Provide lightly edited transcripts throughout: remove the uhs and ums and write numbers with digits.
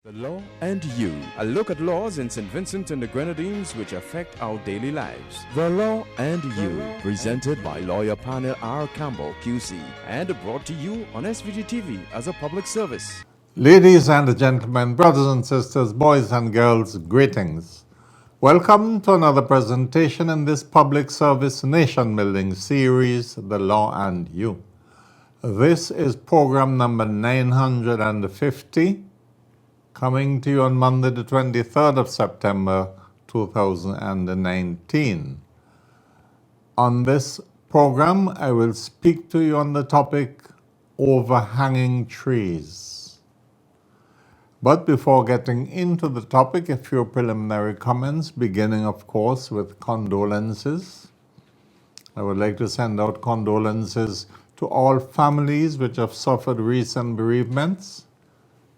The Law and You, a look at laws in St. Vincent and the Grenadines which affect our daily lives. The Law and You, presented by lawyer panel P.R Campbell QC and brought to you on SVG-TV as a public service. Ladies and gentlemen, brothers and sisters, boys and girls, greetings. Welcome to another presentation in this public service nation-building series, The Law and You. This is program number 950, coming to you on Monday the 23rd of September 2019. On this program, I will speak to you on the topic Overhanging Trees. But before getting into the topic, a few preliminary comments, beginning of course with condolences. I would like to send out condolences to all families which have suffered recent bereavements.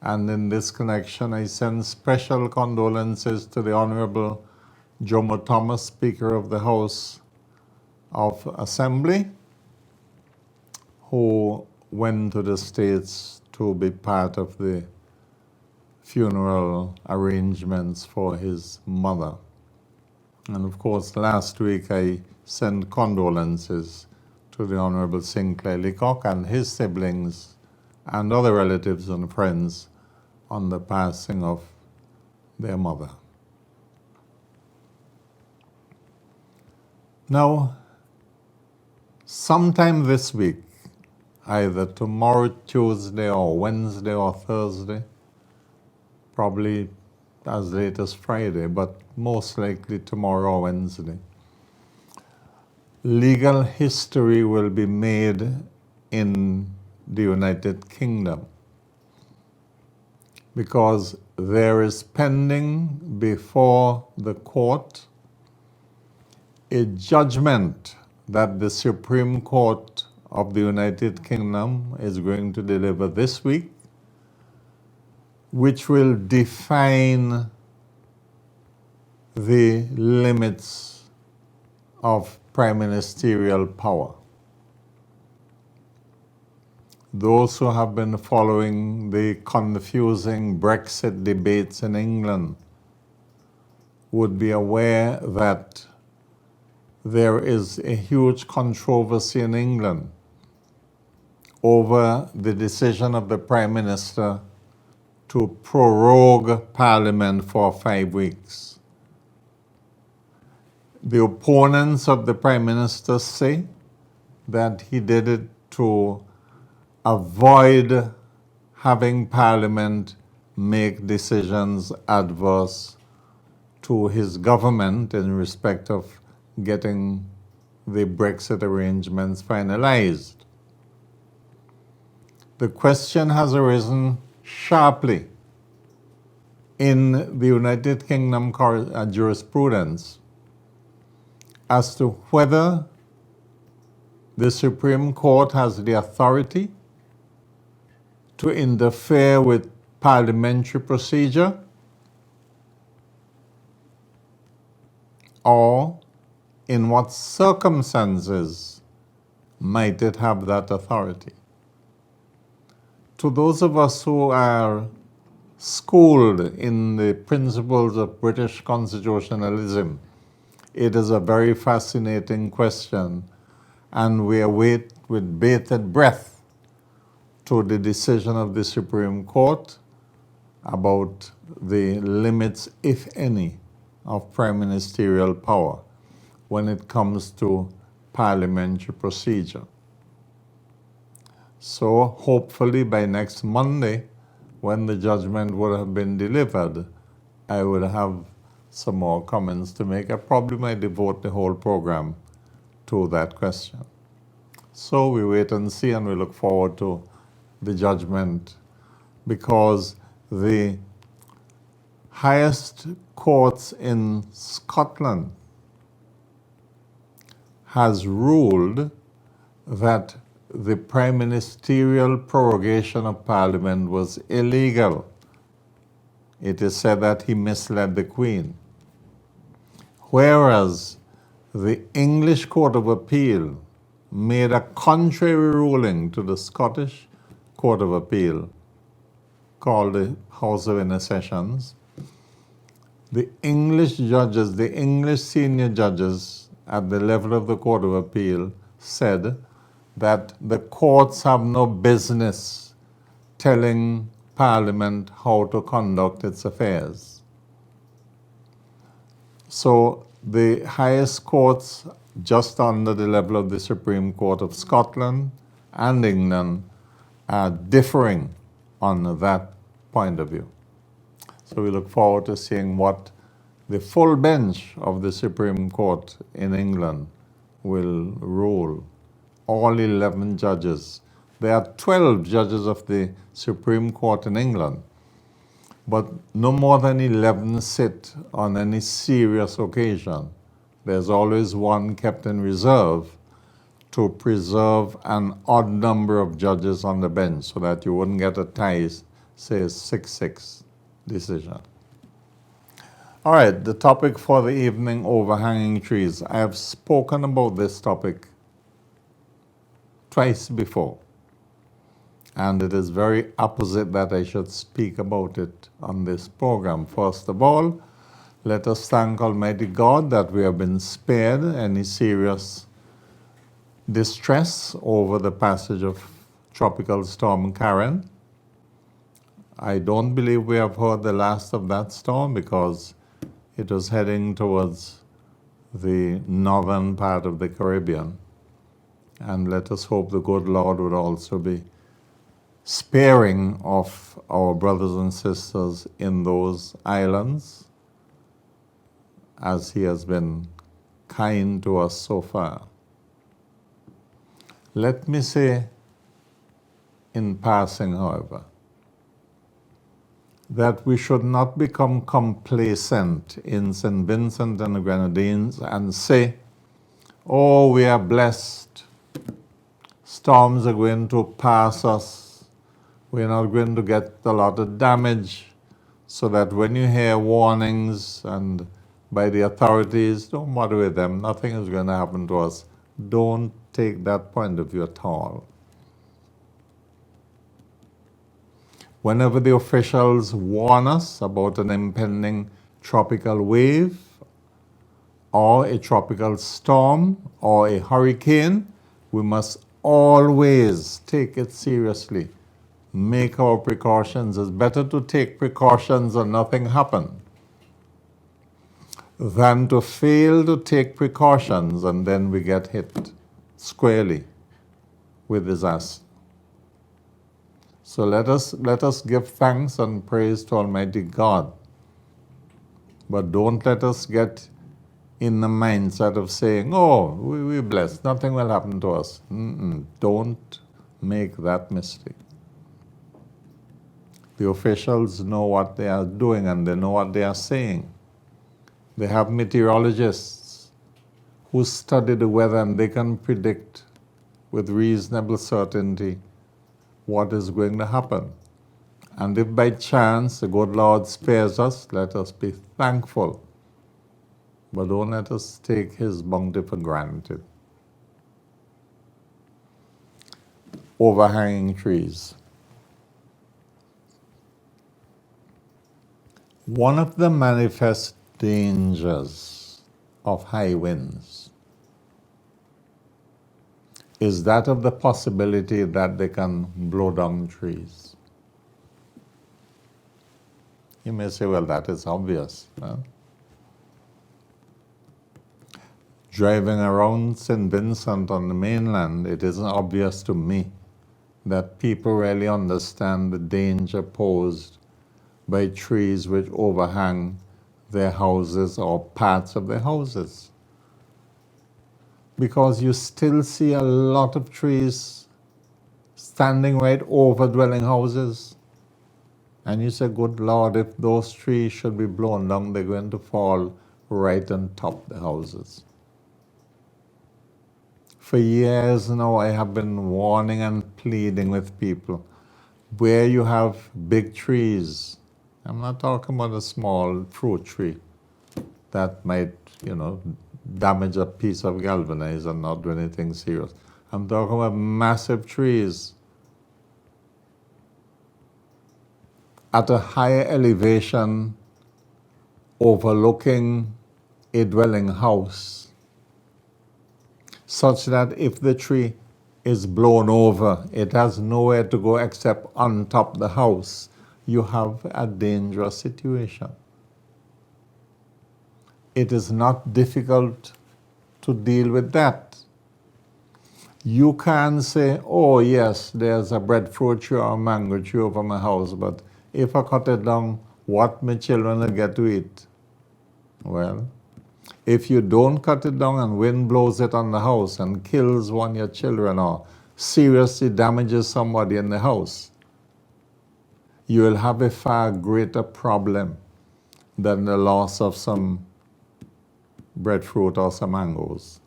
And in this connection, I send special condolences to the Honorable Jomo Thomas, Speaker of the House of Assembly, who went to the States to be part of the funeral arrangements for his mother. And of course, last week I sent condolences to the Honorable Sinclair Leacock and his siblings and other relatives and friends on the passing of their mother. Now, sometime this week, either tomorrow, Tuesday, or Wednesday or Thursday, probably as late as Friday, but most likely tomorrow or Wednesday, legal history will be made in the United Kingdom, because there is pending before the court a judgment that the Supreme Court of the United Kingdom is going to deliver this week, which will define the limits of prime ministerial power. Those who have been following the confusing Brexit debates in England would be aware that there is a huge controversy in England over the decision of the Prime Minister to prorogue Parliament for 5 weeks. The opponents of the Prime Minister say that he did it to avoid having Parliament make decisions adverse to his government in respect of getting the Brexit arrangements finalized. The question has arisen sharply in the United Kingdom jurisprudence as to whether the Supreme Court has the authority to interfere with parliamentary procedure, or in what circumstances might it have that authority. To those of us who are schooled in the principles of British constitutionalism, it is a very fascinating question, and we await with bated breath to the decision of the Supreme Court about the limits, if any, of prime ministerial power when it comes to parliamentary procedure. So hopefully by next Monday, when the judgment would have been delivered, I would have some more comments to make. I probably might devote the whole program to that question. So we wait and see, and we look forward to the judgment, because the highest courts in Scotland has ruled that the prime ministerial prorogation of Parliament was illegal. It is said that he misled the Queen. Whereas the English Court of Appeal made a contrary ruling to the Scottish Court of Appeal called the House of Inner Sessions, the English judges, the English senior judges at the level of the Court of Appeal said that the courts have no business telling Parliament how to conduct its affairs. So the highest courts, just under the level of the Supreme Court of Scotland and England, are differing on that point of view. So we look forward to seeing what the full bench of the Supreme Court in England will rule. All 11 judges. There are 12 judges of the Supreme Court in England, but no more than 11 sit on any serious occasion. There's always one kept in reserve to preserve an odd number of judges on the bench so that you wouldn't get a tie, say, 6-6 decision. All right, the topic for the evening, overhanging trees. I have spoken about this topic twice before, and it is very opposite that I should speak about it on this program. First of all, let us thank Almighty God that we have been spared any serious distress over the passage of Tropical Storm Karen. I don't believe we have heard the last of that storm because it was heading towards the northern part of the Caribbean. And let us hope the good Lord would also be sparing of our brothers and sisters in those islands, as He has been kind to us so far. Let me say in passing, however, that we should not become complacent in St. Vincent and the Grenadines and say, oh, we are blessed. Storms are going to pass us. We're not going to get a lot of damage. So that when you hear warnings and by the authorities, don't bother with them. Nothing is going to happen to us. Don't take that point of view at all. Whenever the officials warn us about an impending tropical wave or a tropical storm or a hurricane, we must always take it seriously. Make our precautions. It's better to take precautions and nothing happen than to fail to take precautions and then we get hit squarely with disaster. So let us give thanks and praise to Almighty God. But don't let us get in the mindset of saying, oh, we're blessed, nothing will happen to us. Don't make that mistake. The officials know what they are doing and they know what they are saying. They have meteorologists who study the weather and they can predict with reasonable certainty what is going to happen. And if by chance the good Lord spares us, let us be thankful. But don't let us take His bounty for granted. Overhanging trees. One of the manifest dangers of high winds is that of the possibility that they can blow down trees. You may say, well, that is obvious. Huh? Driving around St. Vincent on the mainland, it isn't obvious to me that people really understand the danger posed by trees which overhang their houses or parts of their houses. Because you still see a lot of trees standing right over dwelling houses. And you say, good Lord, if those trees should be blown down, they're going to fall right on top of the houses. For years now, I have been warning and pleading with people, where you have big trees, I'm not talking about a small fruit tree that might, damage a piece of galvanized and not do anything serious. I'm talking about massive trees. at a higher elevation overlooking a dwelling house, such that if the tree is blown over, it has nowhere to go except on top of the house, you have a dangerous situation. It is not difficult to deal with that. You can say, oh yes, there's a breadfruit tree or a mango tree over my house, but if I cut it down, what my children will get to eat? Well, if you don't cut it down and wind blows it on the house and kills one of your children or seriously damages somebody in the house, you will have a far greater problem than the loss of some breadfruit or some mangoes.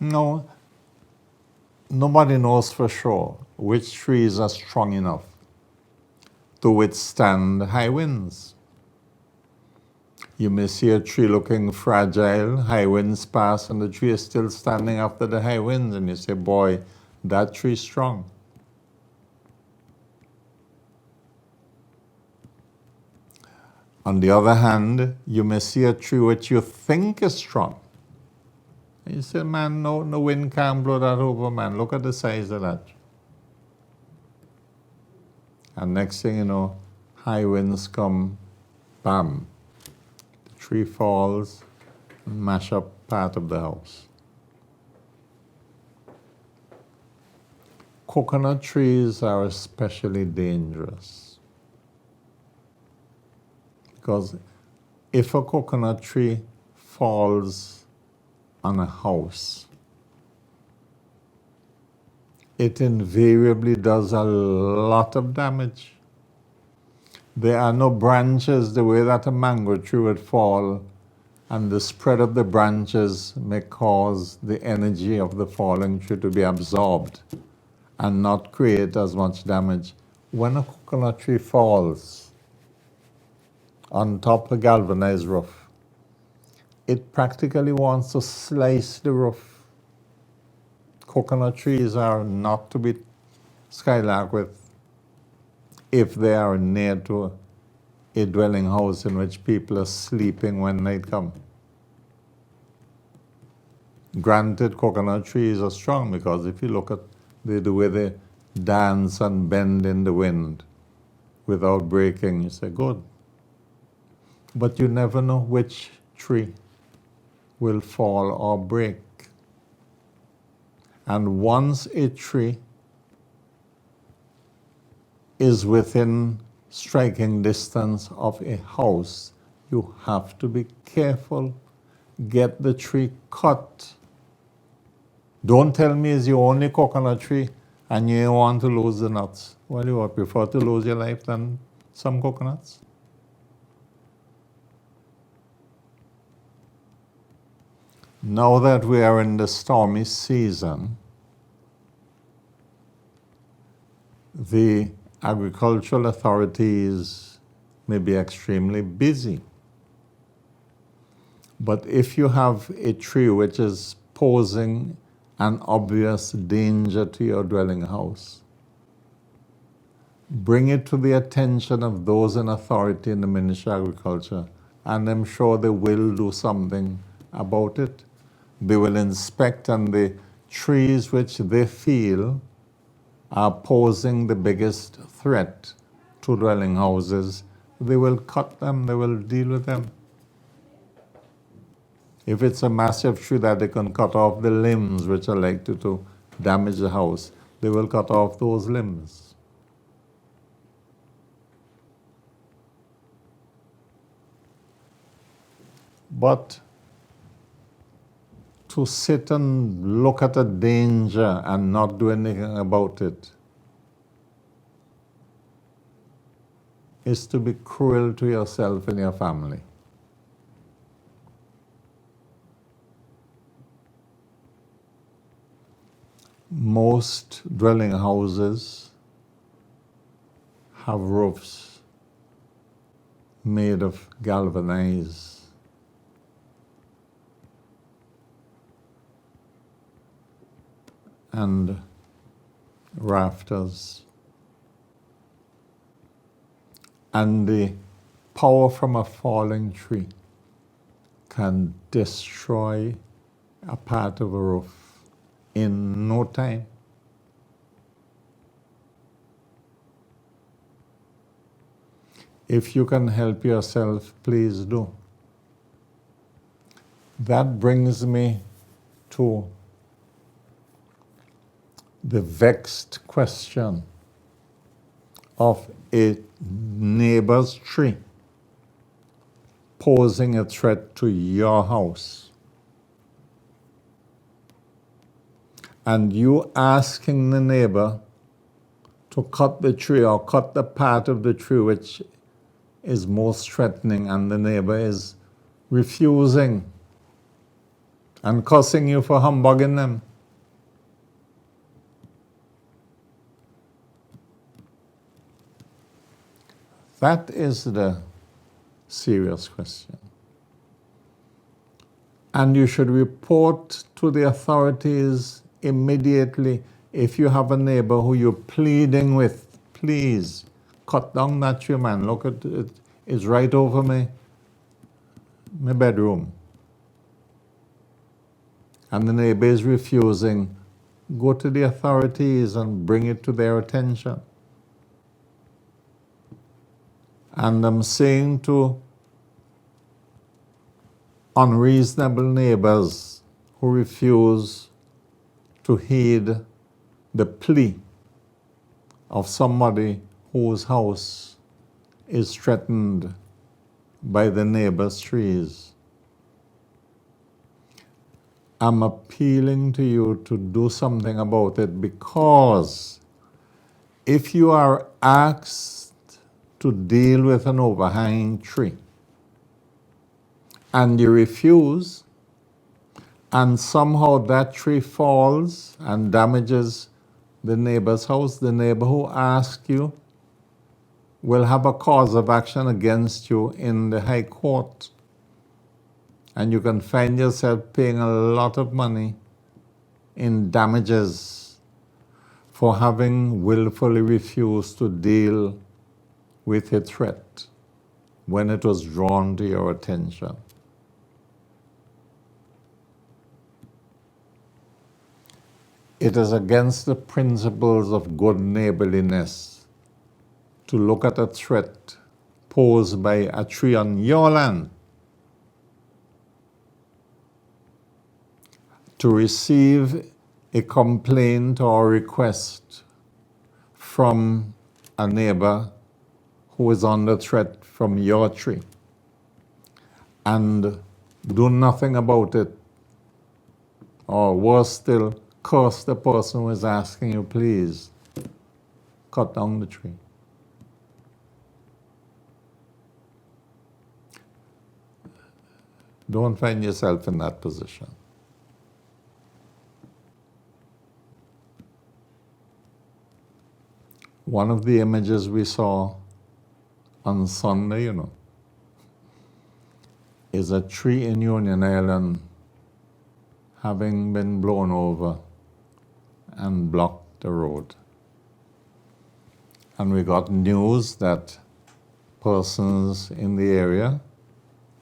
No, nobody knows for sure which trees are strong enough to withstand high winds. You may see a tree looking fragile, high winds pass, and the tree is still standing after the high winds, and you say, boy, that tree is strong. On the other hand, you may see a tree which you think is strong. And you say, man, no wind can't blow that over, man. Look at the size of that. And next thing you know, high winds come, bam. The tree falls and mash up part of the house. Coconut trees are especially dangerous, because if a coconut tree falls on a house, it invariably does a lot of damage. There are no branches the way that a mango tree would fall, and the spread of the branches may cause the energy of the falling tree to be absorbed and not create as much damage. When a coconut tree falls on top of a galvanized roof, it practically wants to slice the roof. Coconut trees are not to be skylarked with if they are near to a dwelling house in which people are sleeping when night comes. Granted, coconut trees are strong because if you look at the way they dance and bend in the wind without breaking, you say, good. But you never know which tree will fall or break. And once a tree is within striking distance of a house, you have to be careful. Get the tree cut. Don't tell me it's your only coconut tree and you want to lose the nuts. Well, you would prefer to lose your life than some coconuts. Now that we are in the stormy season, the agricultural authorities may be extremely busy. But if you have a tree which is posing an obvious danger to your dwelling house, bring it to the attention of those in authority in the Ministry of Agriculture, and I'm sure they will do something about it. They will inspect, and the trees which they feel are posing the biggest threat to dwelling houses, they will cut them, they will deal with them. If it's a massive tree that they can cut off the limbs which are likely to damage the house, they will cut off those limbs. But to sit and look at a danger and not do anything about it is to be cruel to yourself and your family. Most dwelling houses have roofs made of galvanized and rafters And the power from a falling tree can destroy a part of a roof in no time. If you can help yourself, please do. That brings me to the vexed question of a neighbor's tree posing a threat to your house. And you asking the neighbor to cut the tree or cut the part of the tree which is most threatening, and the neighbor is refusing and cussing you for humbugging them. That is the serious question. And you should report to the authorities immediately if you have a neighbor who you're pleading with. Please cut down that tree, man. Look at it. It's right over my bedroom. And the neighbor is refusing. Go to the authorities and bring it to their attention. And I'm saying to unreasonable neighbors who refuse to heed the plea of somebody whose house is threatened by the neighbor's trees, I'm appealing to you to do something about it, because if you are asked to deal with an overhanging tree and you refuse, and somehow that tree falls and damages the neighbor's house, the neighbor who asked you will have a cause of action against you in the High Court. And you can find yourself paying a lot of money in damages for having willfully refused to deal with a threat when it was drawn to your attention. It is against the principles of good neighborliness to look at a threat posed by a tree on your land, to receive a complaint or request from a neighbor who is under threat from your tree and do nothing about it, or worse still, curse the person who is asking you, please cut down the tree. Don't find yourself in that position. One of the images we saw on Sunday, is a tree in Union Island having been blown over and blocked the road. And we got news that persons in the area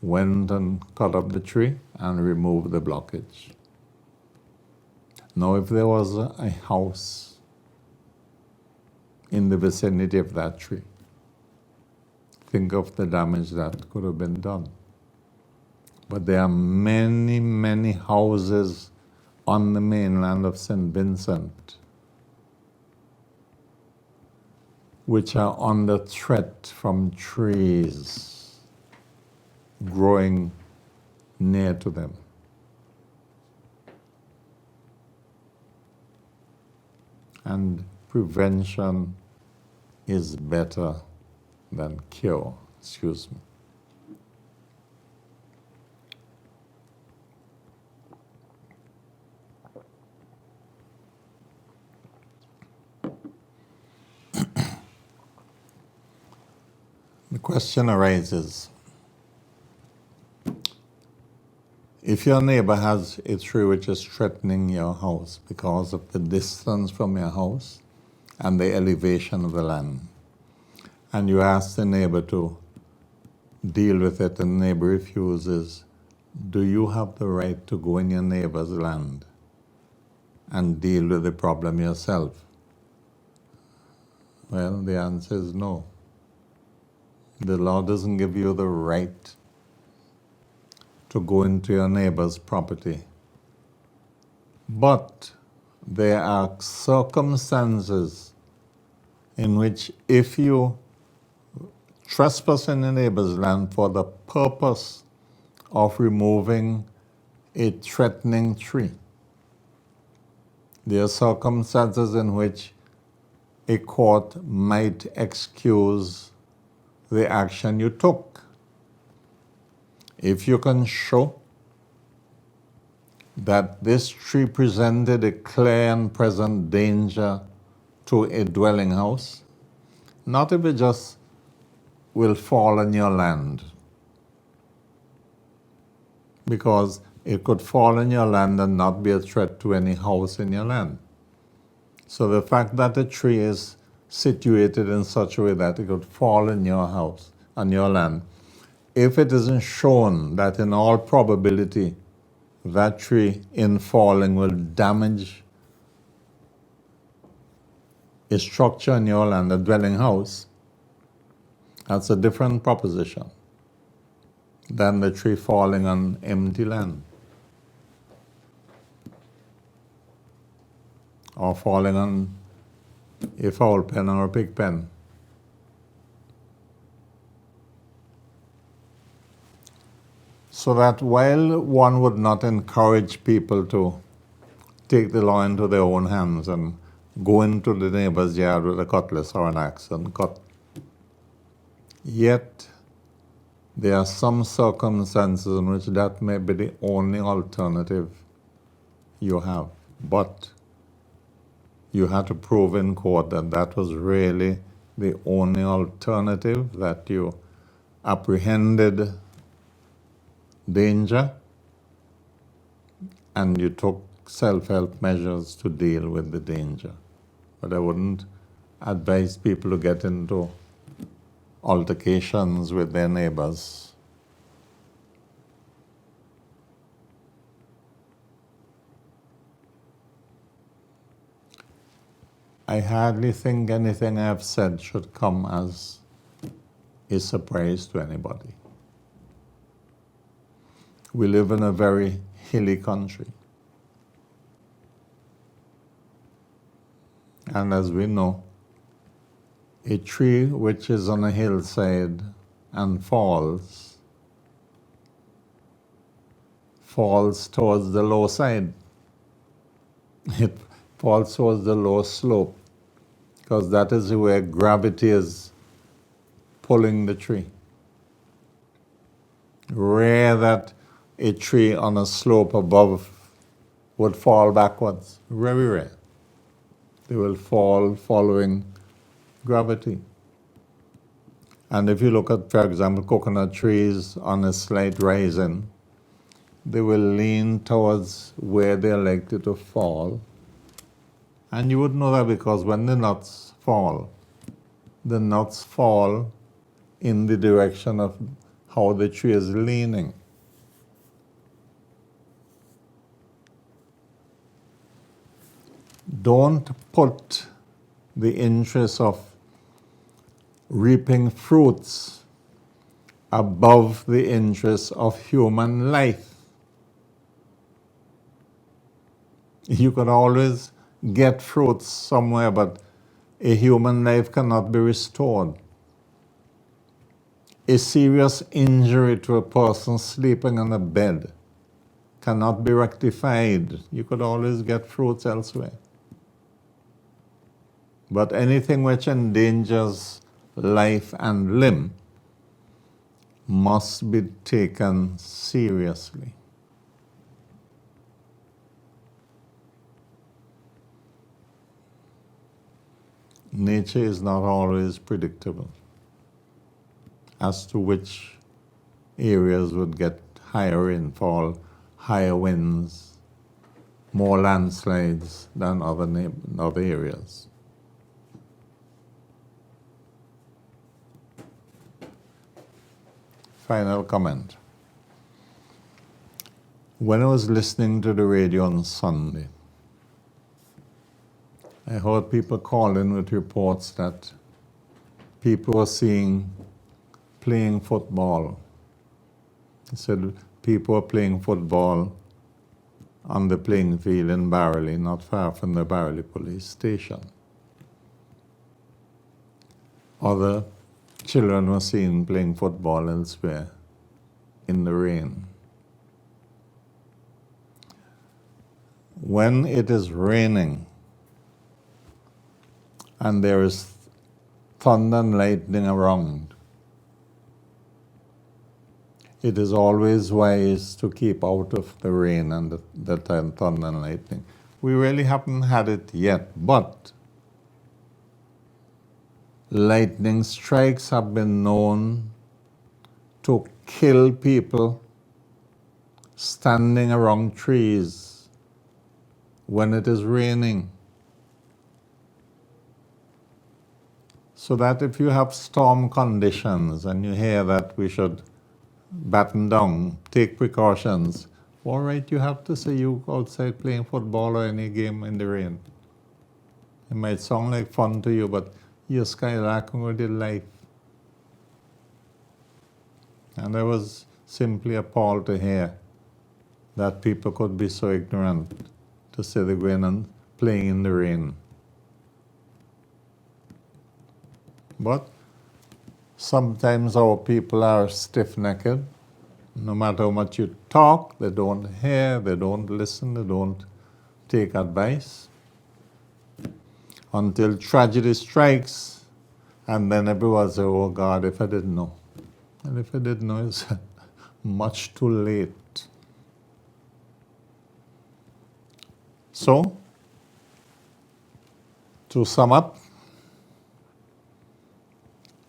went and cut up the tree and removed the blockage. Now, if there was a house in the vicinity of that tree, think of the damage that could have been done. But there are many, many houses on the mainland of St. Vincent which are under threat from trees growing near to them. And prevention is better than cure. Excuse me. The question arises, if your neighbor has a tree which is threatening your house because of the distance from your house and the elevation of the land, and you ask the neighbor to deal with it and the neighbor refuses, do you have the right to go in your neighbor's land and deal with the problem yourself? Well, the answer is no. The law doesn't give you the right to go into your neighbor's property. But there are circumstances in which if you trespass in a neighbor's land for the purpose of removing a threatening tree, there are circumstances in which a court might excuse the action you took. If you can show that this tree presented a clear and present danger to a dwelling house, not if it just will fall on your land, because it could fall on your land and not be a threat to any house in your land. So the fact that a tree is situated in such a way that it could fall in your house, on your land, if it isn't shown that in all probability that tree in falling will damage a structure in your land, a dwelling house, that's a different proposition than the tree falling on empty land or falling on a fowl pen or a pig pen. So that while one would not encourage people to take the law into their own hands and go into the neighbor's yard with a cutlass or an axe and cut, yet there are some circumstances in which that may be the only alternative you have. But you had to prove in court that that was really the only alternative, that you apprehended danger and you took self-help measures to deal with the danger. But I wouldn't advise people to get into altercations with their neighbors. I hardly think anything I've said should come as a surprise to anybody. We live in a very hilly country. And as we know, a tree which is on a hillside and falls towards the low side. It falls towards the low slope, because that is where gravity is pulling the tree. Rare that a tree on a slope above would fall backwards. Very rare. They will fall following gravity. And if you look at, for example, coconut trees on a slight rising, they will lean towards where they're likely to fall. And you would know that because when the nuts fall in the direction of how the tree is leaning. Don't put the interest of reaping fruits above the interest of human life. You could always get fruits somewhere, but a human life cannot be restored. A serious injury to a person sleeping on a bed cannot be rectified. You could always get fruits elsewhere. But anything which endangers life and limb must be taken seriously. Nature is not always predictable as to which areas would get higher rainfall, higher winds, more landslides than other areas. final comment. When I was listening to the radio on Sunday, I heard people call in with reports that people were seeing playing football. They said people were playing football on the playing field in Barley, not far from the Barley police station. Other children were seen playing football elsewhere in the rain. When it is raining and there is thunder and lightning around, it is always wise to keep out of the rain and the thunder and lightning. We really haven't had it yet, but lightning strikes have been known to kill people standing around trees when it is raining. So that if you have storm conditions and you hear that we should batten down, take precautions, all right, you have to say you outside playing football or any game in the rain. It might sound like fun to you, but you're skylarking with your life. And I was simply appalled to hear that people could be so ignorant to say they're going and playing in the rain. But sometimes our people are stiff-necked. No matter how much you talk, they don't hear, they don't listen, they don't take advice. Until tragedy strikes, and then everyone says, oh God, if I didn't know. And if I didn't know, it's much too late. So, to sum up,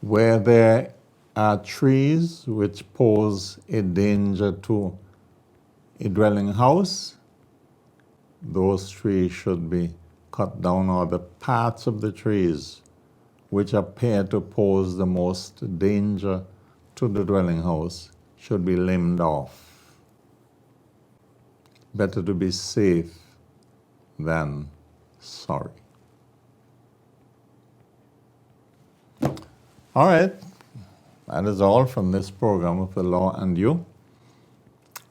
where there are trees which pose a danger to a dwelling house, those trees should be cut down, or the parts of the trees which appear to pose the most danger to the dwelling house should be limbed off. Better to be safe than sorry. All right, that is all from this program of The Law and You.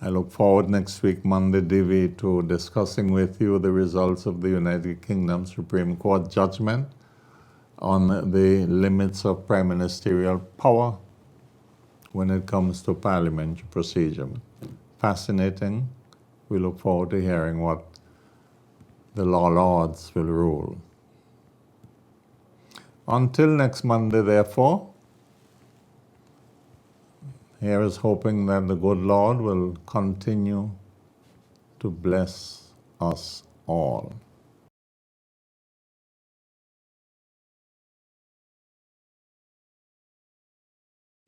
I look forward next week, Monday, DV, to discussing with you the results of the United Kingdom Supreme Court judgment on the limits of prime ministerial power when it comes to parliamentary procedure. Fascinating. We look forward to hearing what the law lords will rule. Until next Monday, therefore, here is hoping that the good Lord will continue to bless us all.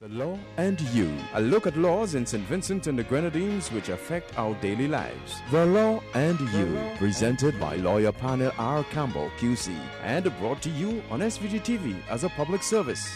The Law and You, a look at laws in St. Vincent and the Grenadines which affect our daily lives. The Law and You, presented by lawyer panel P.R Campbell QC and brought to you on SVG-TV as a public service.